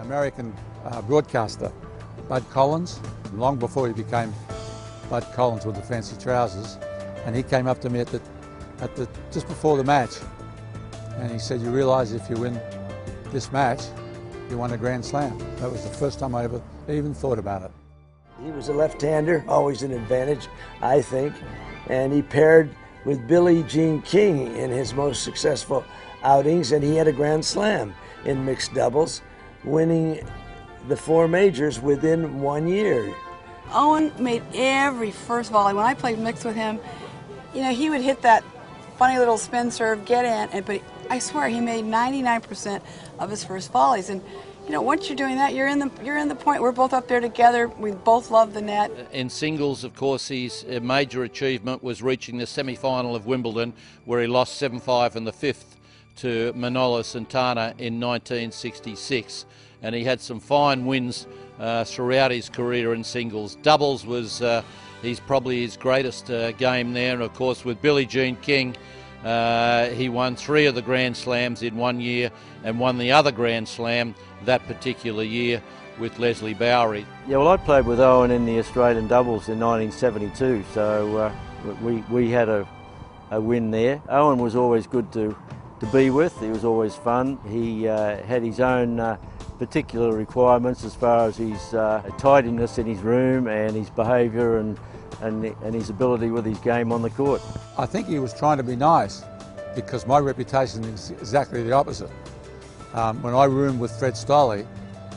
American broadcaster, Bud Collins, long before he became Bud Collins with the fancy trousers, and he came up to me just before the match, and he said, "You realise if you win this match, you won a Grand Slam." That was the first time I ever even thought about it. He was a left-hander, always an advantage, I think, and he paired with Billie Jean King in his most successful outings, and he had a Grand Slam in mixed doubles, winning the 4 majors within 1 year. Owen made every first volley. When I played mixed with him, you know, he would hit that funny little spin serve, get in, but I swear he made 99% of his first volleys. And you know, once you're doing that, you're in the point. We're both up there together. We both love the net. In singles, of course, his major achievement was reaching the semi-final of Wimbledon, where he lost 7-5 in the 5th to Manolo Santana in 1966. And he had some fine wins throughout his career in singles. Doubles was probably his greatest game there. And of course, with Billie Jean King, he won 3 of the Grand Slams in 1 year and won the other Grand Slam that particular year with Leslie Bowery. Yeah, well, I played with Owen in the Australian doubles in 1972, so we had a win there. Owen was always good to be with. He was always fun. He had his own particular requirements as far as his tidiness in his room and his behaviour and his ability with his game on the court. I think he was trying to be nice, because my reputation is exactly the opposite. When I roomed with Fred Stolle,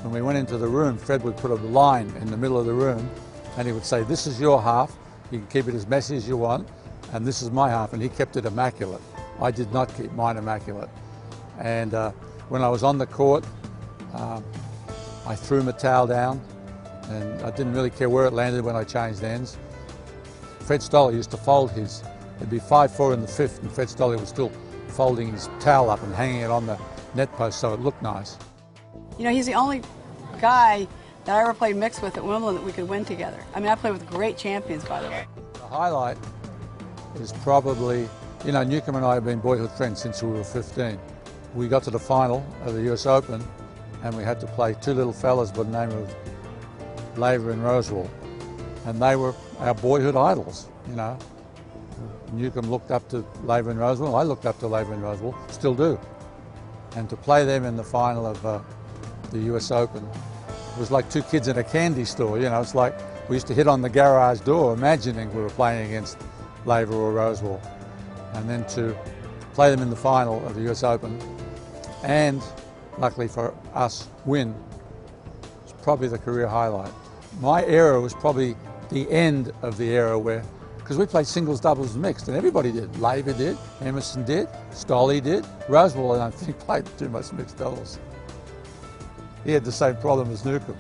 when we went into the room, Fred would put a line in the middle of the room and he would say, "This is your half, you can keep it as messy as you want, and this is my half," and he kept it immaculate. I did not keep mine immaculate. And when I was on the court, I threw my towel down, and I didn't really care where it landed when I changed ends. Fred Stolle used to fold his. It'd be 5-4 in the 5th, and Fred Stolle was still folding his towel up and hanging it on the net post so it looked nice. You know, he's the only guy that I ever played mixed with at Wimbledon that we could win together. I mean, I played with great champions, by the way. The highlight is probably, you know, Newcomb and I have been boyhood friends since we were 15. We got to the final of the US Open, and we had to play 2 little fellas by the name of Laver and Rosewall, and they were our boyhood idols, you know. Newcomb looked up to Laver and Rosewall, I looked up to Laver and Rosewall, still do. And to play them in the final of the US Open was like 2 kids in a candy store, you know. It's like we used to hit on the garage door imagining we were playing against Laver or Rosewall. And then to play them in the final of the US Open and, luckily for us, win, was probably the career highlight. My era was probably the end of the era where, because we played singles, doubles, and mixed, and everybody did. Laver did, Emerson did, Stolle did. Rosewall, I don't think, played too much mixed doubles. He had the same problem as Newcomb.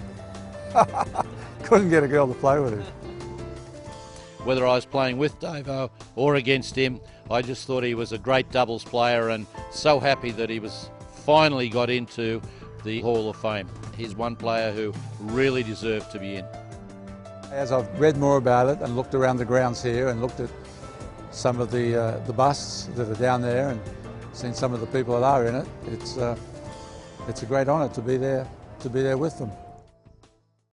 Couldn't get a girl to play with him. Whether I was playing with Davo or against him, I just thought he was a great doubles player, and so happy that he was finally got into the Hall of Fame. He's one player who really deserved to be in. As I've read more about it and looked around the grounds here and looked at some of the busts that are down there and seen some of the people that are in it, it's a great honour to be there with them.